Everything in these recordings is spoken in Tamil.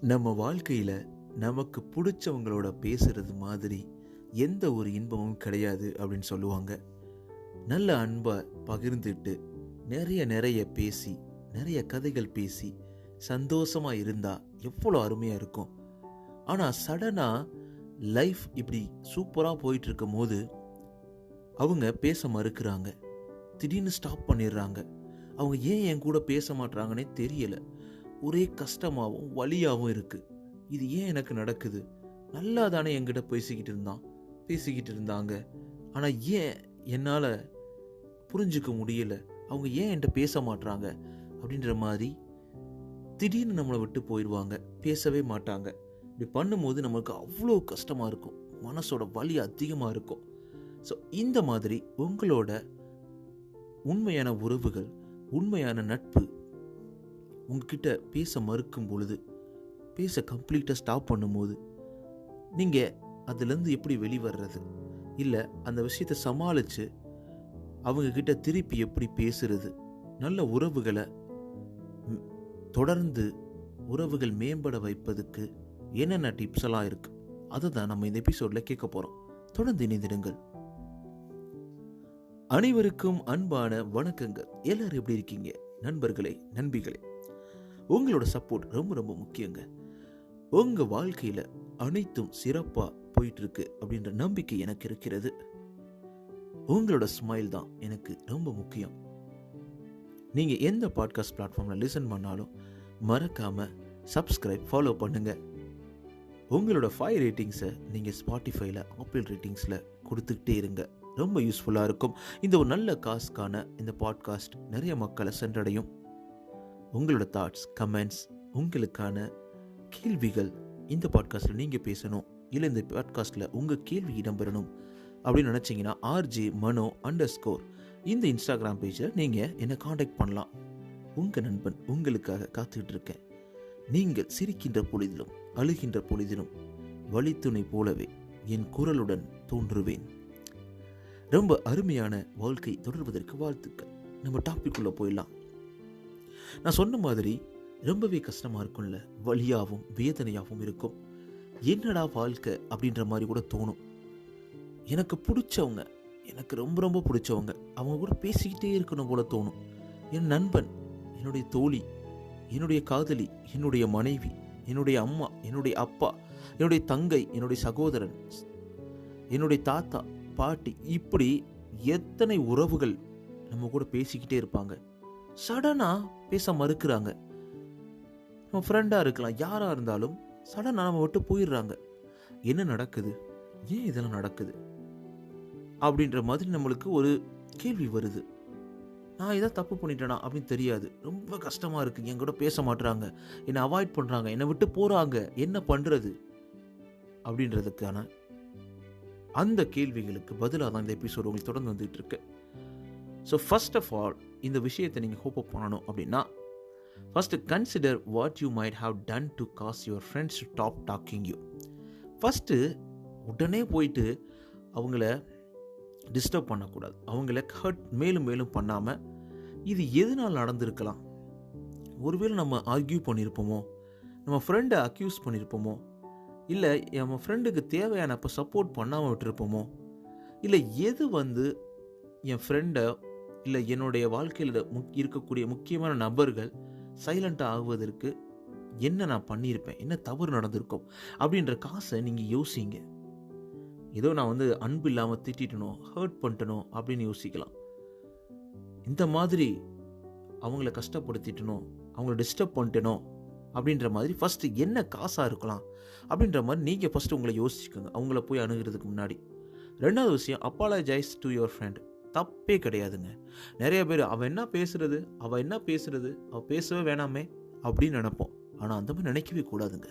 நம்ம வாழ்க்கையில் நமக்கு பிடிச்சவங்களோட பேசுறது மாதிரி எந்த ஒரு இன்பமும் கிடையாது அப்படின்னு சொல்லுவாங்க. நல்ல அன்பை பகிர்ந்துட்டு நிறைய நிறைய பேசி நிறைய கதைகள் பேசி சந்தோஷமாக இருந்தால் எவ்வளோ அருமையாக இருக்கும். ஆனால் சடனாக லைஃப் இப்படி சூப்பராக போயிட்டு இருக்கும் போது அவங்க பேச மறுக்கிறாங்க, திடீர்னு ஸ்டாப் பண்ணிடுறாங்க. அவங்க ஏன் என் கூட பேச மாட்றாங்கன்னே தெரியலை. ஒரே கஷ்டமாகவும் வலியாகவும் இருக்குது. இது ஏன் எனக்கு நடக்குது? நல்லா தானே என்கிட்ட பேசிக்கிட்டு இருந்தாங்க. ஆனால் ஏன் என்னால் புரிஞ்சுக்க முடியல? அவங்க ஏன் என்கிட்ட பேச மாட்றாங்க அப்படின்ற மாதிரி திடீர்னு நம்மளை விட்டு போயிடுவாங்க, பேசவே மாட்டாங்க. இப்படி பண்ணும்போது நம்மளுக்கு அவ்வளோ கஷ்டமாக இருக்கும், மனசோட வலி அதிகமாக இருக்கும். ஸோ இந்த மாதிரி உங்களோட உண்மையான உறவுகள், உண்மையான நட்பு உங்ககிட்ட பேச மறுக்கும் பொழுது, பேச கம்ப்ளீட்டாக ஸ்டாப் பண்ணும்போது நீங்கள் அதுலேருந்து எப்படி வெளிவர்றது, இல்லை அந்த விஷயத்தை சமாளித்து அவங்கக்கிட்ட திருப்பி எப்படி பேசுறது, நல்ல உறவுகளை தொடர்ந்து உறவுகள் மேம்பட வைப்பதுக்கு என்னென்ன டிப்ஸ் எல்லாம் இருக்குது, அதை தான் நம்ம இந்த எபிசோடில் கேட்க போகிறோம். தொடர்ந்து இணைந்திடுங்கள். அனைவருக்கும் அன்பான வணக்கங்கள். எல்லாரும் எப்படி இருக்கீங்க நண்பர்களே, நண்பிகளே? உங்களோட சப்போர்ட் ரொம்ப ரொம்ப முக்கியங்க. உங்கள் வாழ்க்கையில் அனைத்தும் சிறப்பாக போயிட்டுருக்கு அப்படின்ற நம்பிக்கை எனக்கு இருக்கிறது. உங்களோட ஸ்மைல் தான் எனக்கு ரொம்ப முக்கியம். நீங்கள் எந்த பாட்காஸ்ட் பிளாட்ஃபார்மில் லிசன் பண்ணாலும் மறக்காமல் சப்ஸ்கிரைப், ஃபாலோ பண்ணுங்கள். உங்களோட 5 ரேட்டிங்ஸை நீங்கள் ஸ்பாட்டிஃபைல, ஆப்பிள் ரேட்டிங்ஸில் கொடுத்துக்கிட்டே இருங்க. ரொம்ப யூஸ்ஃபுல்லாக இருக்கும். இந்த ஒரு நல்ல காசுக்கான இந்த பாட்காஸ்ட் நிறைய மக்களை சென்றடையும். உங்களோட தாட்ஸ், கமெண்ட்ஸ், உங்களுக்கான கேள்விகள் இந்த பாட்காஸ்ட்டில் நீங்கள் பேசணும், இல்லை இந்த பாட்காஸ்ட்டில் உங்கள் கேள்வி இடம்பெறணும் அப்படின்னு நினச்சிங்கன்னா RJ_Mano_ இந்த இன்ஸ்டாகிராம் பேஜில் நீங்கள் என்னை காண்டாக்ட் பண்ணலாம். உங்கள் நண்பன் உங்களுக்காக காத்துக்கிட்டு இருக்கேன். நீங்கள் சிரிக்கின்ற பொழுதிலும் அழுகின்ற பொழுதிலும் வழித்துணை போலவே என் குரலுடன் தோன்றுவேன். ரொம்ப அருமையான வாழ்க்கை தொடர்வதற்கு வாழ்த்துக்கள். நம்ம டாபிக் உள்ள போயிடலாம். நான் சொன்ன மாதிரி ரொம்பவே கஷ்டமாக இருக்கும்ல, வலியாகவும் வேதனையாகவும் இருக்கும். என்னடா வாழ்க்கை அப்படின்ற மாதிரி கூட தோணும். எனக்கு பிடிச்சவங்க, எனக்கு ரொம்ப ரொம்ப பிடிச்சவங்க, அவங்க கூட பேசிக்கிட்டே இருக்கணும் போல தோணும். என் நண்பன், என்னுடைய தோழி, என்னுடைய காதலி, என்னுடைய மனைவி, என்னுடைய அம்மா, என்னுடைய அப்பா, என்னுடைய தங்கை, என்னுடைய சகோதரன், என்னுடைய தாத்தா, பாட்டி, இப்படி எத்தனை உறவுகள் நம்ம கூட பேசிக்கிட்டே இருப்பாங்க. சடனாக பேச மறுக்கிறாங்க. நம்ம ஃப்ரெண்டாக இருக்கலாம், யாராக இருந்தாலும் சடனாக நம்ம விட்டு போயிடுறாங்க. என்ன நடக்குது? ஏன் இதெல்லாம் நடக்குது அப்படின்ற மாதிரி நம்மளுக்கு ஒரு கேள்வி வருது. நான் இதை தப்பு பண்ணிட்டேனா அப்படின்னு தெரியாது. ரொம்ப கஷ்டமாக இருக்குது. என் கூட பேச மாட்டுறாங்க, என்னை அவாய்ட் பண்ணுறாங்க, என்னை விட்டு போகிறாங்க, என்ன பண்ணுறது அப்படின்றதுக்கான அந்த கேள்விகளுக்கு பதிலாக தான் இந்த எபிசோடு உங்களுக்கு தொடர்ந்து வந்துகிட்டு இருக்கு. ஸோ ஃபர்ஸ்ட் ஆஃப் ஆல், இந்த விஷயத்தை நீங்கள் ஹோப் அப் பண்ணணும் அப்படின்னா, first consider what you might have done to cause your friends to stop talking you. First உடனே போயிட்டு அவங்கள டிஸ்டர்ப் பண்ணக்கூடாது. அவங்கள ஹர்ட் மேலும் மேலும் பண்ணாமல், இது எதனால் நடந்திருக்கலாம்? ஒருவேளை நம்ம ஆர்கியூ பண்ணியிருப்போமோ, நம்ம ஃப்ரெண்டை அக்யூஸ் பண்ணியிருப்போமோ, இல்லை நம்ம ஃப்ரெண்டுக்கு தேவையானப்போ சப்போர்ட் பண்ணாமல் விட்டுருப்போமோ, இல்லை எது என் ஃப்ரெண்டை இல்லை என்னுடைய வாழ்க்கையில் இருக்கக்கூடிய முக்கியமான நபர்கள் சைலண்ட்டாக ஆகுவதற்கு என்ன நான் பண்ணியிருப்பேன், என்ன தவறு நடந்திருக்கும் அப்படின்ற காசை நீங்கள் யோசிங்க. ஏதோ நான் அன்பு இல்லாமல் திட்டணும், ஹர்ட் பண்ணிட்டனோ அப்படின்னு யோசிக்கலாம். இந்த மாதிரி அவங்கள கஷ்டப்படுத்திட்டனோ, அவங்கள டிஸ்டர்ப் பண்ணிட்டனோ அப்படின்ற மாதிரி ஃபஸ்ட்டு என்ன காசாக இருக்கலாம் அப்படின்ற மாதிரி நீங்கள் ஃபஸ்ட்டு உங்களை யோசிச்சுக்கோங்க, அவங்கள போய் அணுகிறதுக்கு முன்னாடி. ரெண்டாவது விஷயம், அப்பாலஜைஸ் டு யுவர் ஃப்ரெண்ட். தப்பே கிடையாதுங்க. நிறைய பேர் அவள் என்ன பேசுறது, அவள் பேசவே வேணாமே அப்படின்னு நினைப்போம். ஆனால் அந்த மாதிரி நினைக்கவே கூடாதுங்க.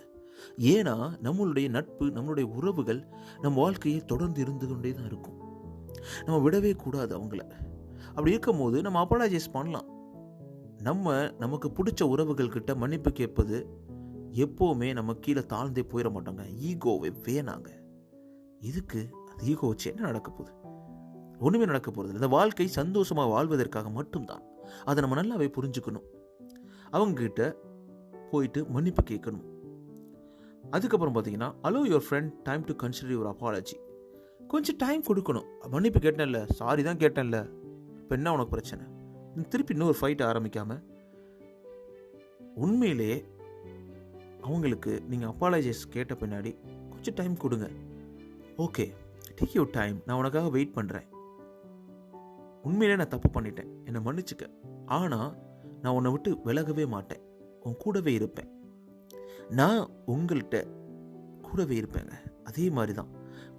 ஏன்னா நம்மளுடைய நட்பு, நம்மளுடைய உறவுகள் நம்ம வாழ்க்கையை தொடர்ந்து இருந்து கொண்டே தான் இருக்கும். நம்ம விடவே கூடாது அவங்கள. அப்படி இருக்கும் போது நம்ம அப்பாலஜைஸ் பண்ணலாம். நமக்கு பிடிச்ச உறவுகள் கிட்ட மன்னிப்பு கேட்பது எப்போவுமே நம்ம கீழே தாழ்ந்தே போயிட மாட்டாங்க. ஈகோவே வேணாங்க. இதுக்கு அது ஈகோ வச்சு என்ன நடக்க போகுது? ஒன்றுமே நடக்க போகிறது இல்லை. இந்த வாழ்க்கை சந்தோஷமாக வாழ்வதற்காக மட்டும்தான். அதை நம்ம நல்லாவே புரிஞ்சுக்கணும். அவங்கக்கிட்ட போயிட்டு மன்னிப்பு கேட்கணும். அதுக்கப்புறம் பார்த்தீங்கன்னா allow your friend time to consider your apology. கொஞ்சம் டைம் கொடுக்கணும். மன்னிப்பு கேட்டேன்ல, சாரி தான் கேட்டேன்ல, இப்போ என்ன உனக்கு பிரச்சனை? திருப்பி இன்னொரு ஃபைட் ஆரம்பிக்காமல் உண்மையிலேயே அவங்களுக்கு நீங்கள் அப்பாலஜைஸ் கேட்ட பின்னாடி கொஞ்சம் டைம் கொடுங்க. ஓகே, டேக் யூர் டைம், நான் உனக்காக வெயிட் பண்ணுறேன். உண்மையிலே நான் தப்பு பண்ணிட்டேன், என்னை மன்னிச்சுக்க. ஆனால் நான் உன்னை விட்டு விலகவே மாட்டேன், உன் கூடவே இருப்பேன். நான் உங்கள்கிட்ட கூடவே இருப்பேங்க. அதே மாதிரி தான்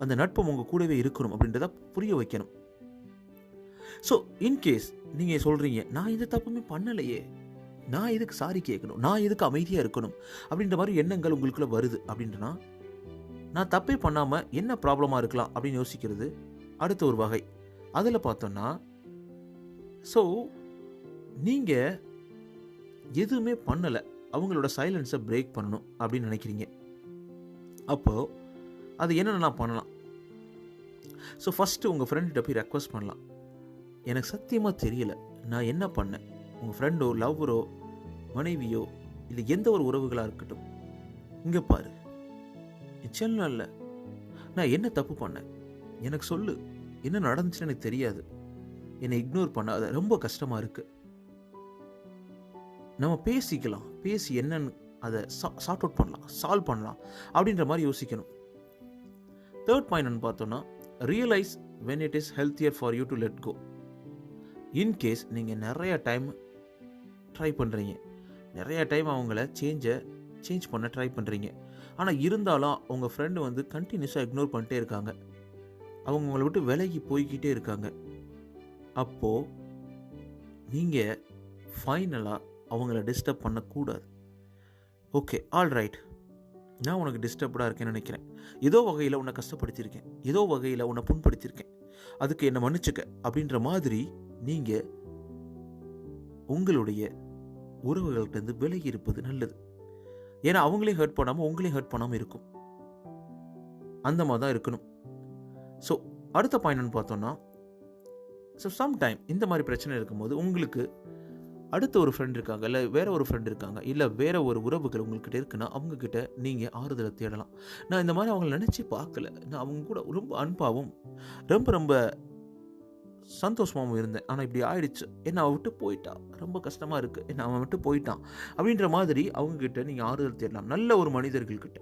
அந்த நட்பம் உங்கள் கூடவே இருக்கணும் அப்படின்றத புரிய வைக்கணும். ஸோ இன்கேஸ் நீங்கள் சொல்கிறீங்க, நான் இந்த தப்புமே பண்ணலையே, நான் எதுக்கு சாரி கேட்கணும், நான் எதுக்கு அமைதியாக இருக்கணும் அப்படின்ற மாதிரி எண்ணங்கள் உங்களுக்குள்ளே வருது அப்படின்றனா, நான் தப்பே பண்ணாமல் என்ன ப்ராப்ளமாக இருக்கலாம் அப்படின்னு யோசிக்கிறது அடுத்த ஒரு வகை. அதில் பார்த்தோன்னா, ஸோ நீங்கள் எதுவுமே பண்ணலை, அவங்களோட சைலன்ஸை பிரேக் பண்ணணும் அப்படின்னு நினைக்கிறீங்க. அப்போது அது என்னென்ன பண்ணலாம்? ஸோ ஃபஸ்ட்டு உங்கள் ஃப்ரெண்ட்கிட்ட போய் ரெக்வஸ்ட் பண்ணலாம். எனக்கு சத்தியமாக தெரியல நான் என்ன பண்ணேன். உங்கள் ஃப்ரெண்டோ, லவ்வரோ, மனைவியோ, இல்லை எந்த ஒரு உறவுகளாக இருக்கட்டும், இங்கே பாரு, செல்லம் இல்லை, நான் என்ன தப்பு பண்ணேன், எனக்கு சொல்லு, என்ன நடந்துச்சுன்னு எனக்கு தெரியாது, என்னை இக்னோர் பண்ணாத, ரொம்ப கஷ்டமாக இருக்குது, நம்ம பேசிக்கலாம், பேசி என்னன்னு அதை சார்ட் அவுட் பண்ணலாம், சால்வ் பண்ணலாம் அப்படின்ற மாதிரி யோசிக்கணும். தேர்ட் பாயிண்ட் பார்த்தோன்னா, realise when it is healthier for you to let go. In case நீங்கள் நிறைய டைம் ட்ரை பண்ணுறீங்க, நிறைய டைம் அவங்கள சேஞ்ச் பண்ண ட்ரை பண்ணுறீங்க, ஆனால் இருந்தாலும் உங்கள் ஃப்ரெண்டு வந்து கண்டினியூஸாக இக்னோர் பண்ணிட்டே இருக்காங்க, அவங்க உங்களை விட்டு விலகி போய்கிட்டே இருக்காங்க. அப்போது நீங்கள் ஃபைனலாக அவங்கள டிஸ்டர்ப் பண்ணக்கூடாது. ஓகே, ஆல் ரைட், நான் உனக்கு டிஸ்டர்ப்டாக இருக்கேன்னு நினைக்கிறேன், ஏதோ வகையில் உன்னை கஷ்டப்படுத்தியிருக்கேன், ஏதோ வகையில் உன்னை புண்படுத்தியிருக்கேன், அதுக்கு என்னை மன்னிச்சுக்க அப்படின்ற மாதிரி நீங்கள் உங்களுடைய உறவுகள்கிட்ட விலகி இருப்பது நல்லது. ஏன்னா அவங்களையும் ஹர்ட் பண்ணாமல் உங்களையும் ஹர்ட் பண்ணாமல் இருக்கும். அந்த மாதிரி தான் இருக்கணும். ஸோ அடுத்த பாயிண்ட் பார்த்தோன்னா, ஸோ சம்டைம் இந்த மாதிரி பிரச்சனை இருக்கும்போது உங்களுக்கு அடுத்த ஒரு ஃப்ரெண்ட் இருக்காங்க, இல்லை வேற ஒரு ஃப்ரெண்ட் இருக்காங்க, இல்லை வேற ஒரு உறவுகள் உங்கள்கிட்ட இருக்குன்னா அவங்கக்கிட்ட நீங்கள் ஆறுதலை தேடலாம். நான் இந்த மாதிரி அவங்கள நினச்சி பார்க்கல, நான் அவங்க கூட ரொம்ப அன்பாகவும் ரொம்ப ரொம்ப சந்தோஷமாகவும் இருந்தேன், ஆனால் இப்படி ஆயிடுச்சு, என்னை அவன் விட்டு போயிட்டான், ரொம்ப கஷ்டமாக இருக்குது, என்னை அவன் விட்டு போயிட்டான் அப்படின்ற மாதிரி அவங்கக்கிட்ட நீங்கள் ஆறுதல் தேடலாம், நல்ல ஒரு மனிதர்கள்கிட்ட.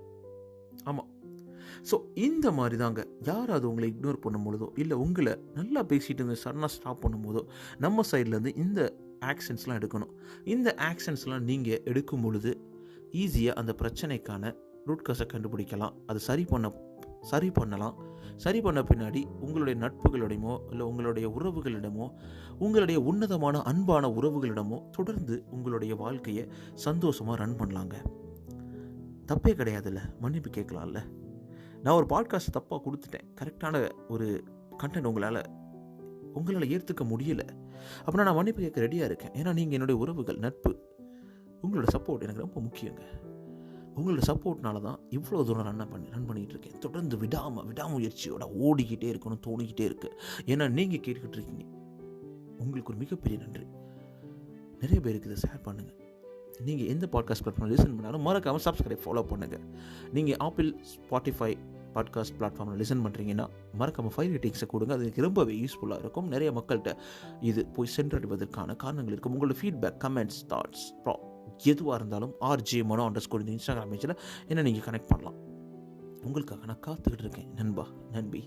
ஆமாம். ஸோ இந்த மாதிரி தாங்க, யாராவது உங்களை இக்னோர் பண்ணும்பொழுதோ, இல்லை உங்களை நல்லா பேசிகிட்டு இருந்து சடனாக ஸ்டாப் பண்ணும்போதோ, நம்ம சைட்லேருந்து இந்த ஆக்ஷன்ஸ்லாம் எடுக்கணும். இந்த ஆக்ஷன்ஸ்லாம் நீங்கள் எடுக்கும் பொழுது ஈஸியாக அந்த பிரச்சனைக்கான ரூட் காஸை கண்டுபிடிக்கலாம், அது சரி பண்ணலாம். சரி பண்ண பின்னாடி உங்களுடைய நட்புகளிடமோ, இல்லை உங்களுடைய உறவுகளிடமோ, உங்களுடைய உன்னதமான அன்பான உறவுகளிடமோ தொடர்ந்து உங்களுடைய வாழ்க்கையை சந்தோஷமாக ரன் பண்ணலாங்க. தப்பே கிடையாதுல்ல, மன்னிப்பு கேட்கலாம்ல. நான் ஒரு பாட்காஸ்ட் தப்பாக கொடுத்துட்டேன், கரெக்டான ஒரு கண்டென்ட் உங்களால் ஏற்றுக்க முடியலை அப்படின்னா நான் மன்னிப்பு கேட்க ரெடியாக இருக்கேன். ஏன்னா நீங்கள் என்னுடைய உறவுகள், நட்பு, உங்களோட சப்போர்ட் எனக்கு ரொம்ப முக்கியங்க. உங்களோட சப்போர்ட்னால தான் இவ்வளோ தூரம் ரன் பண்ணிகிட்டு இருக்கேன். தொடர்ந்து விடாமுயற்சியோட ஓடிக்கிட்டே இருக்கணும் தோணிக்கிட்டே இருக்குது. ஏன்னா நீங்கள் கேட்டுக்கிட்டு இருக்கீங்க. உங்களுக்கு ஒரு மிகப்பெரிய நன்றி. நிறைய பேருக்கு இதை ஷேர் பண்ணுங்கள். நீங்கள் எந்த பாட்காஸ்ட் பிளாட்ஃபார்ம் லிசன் பண்ணாலும் மறக்காமல் சப்ஸ்கிரைப், ஃபாலோ பண்ணுங்கள். நீங்கள் ஆப்பிள், ஸ்பாட்டிஃபை பாட்காஸ்ட் பிளாட்ஃபார்மில் லிசன் பண்ணுறீங்கன்னா மறக்காமல் 5 ரேட்டிங்ஸை கொடுங்க. அதுக்கு ரொம்பவே யூஸ்ஃபுல்லாக இருக்கும். நிறைய மக்கள்கிட்ட இது போய் சென்றடைவதற்கான காரணங்கள் இருக்கும். உங்களோட ஃபீட்பேக், கமெண்ட்ஸ், தாட்ஸ், எதுவாக இருந்தாலும் RJ_Mano _ இந்த இன்ஸ்டாகிராம் பேஜில் என்ன நீங்கள் கனெக்ட் பண்ணலாம். உங்களுக்காக நான் காத்துக்கிட்டு இருக்கேன் நண்பா, நண்பி.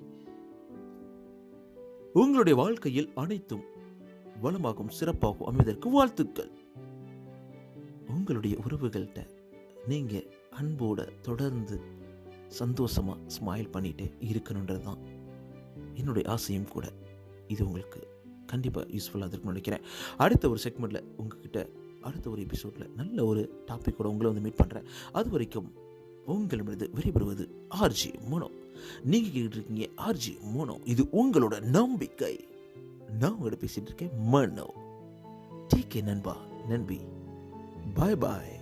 உங்களுடைய வாழ்க்கையில் அனைத்தும் வளமாகவும் சிறப்பாகவும் அமைவதற்கு வாழ்த்துக்கள். உங்களுடைய உறவுகள்கிட்ட நீங்கள் அன்போட தொடர்ந்து சந்தோஷமாக ஸ்மைல் பண்ணிகிட்டே இருக்கணுன்றது தான் என்னுடைய ஆசையும் கூட. இது உங்களுக்கு கண்டிப்பாக யூஸ்ஃபுல்லாக இருக்குன்னு நினைக்கிறேன். அடுத்த ஒரு செக்மெண்ட்டில் உங்ககிட்ட அடுத்த ஒரு எபிசோடில் நல்ல ஒரு டாப்பிக்கோட உங்களை வந்து மீட் பண்ணுறேன். அது வரைக்கும் உங்களிடமிருந்து விடைபெறுவது RJ_Mano. நீங்கள் கேட்டுருக்கீங்க RJ_Mano. இது உங்களோட நம்பிக்கை. நான் உங்கள்கிட்ட பேசிகிட்டு இருக்கேன் மனோ. டேக் கேர் நண்பா, நன்பி. பாய் பாய்.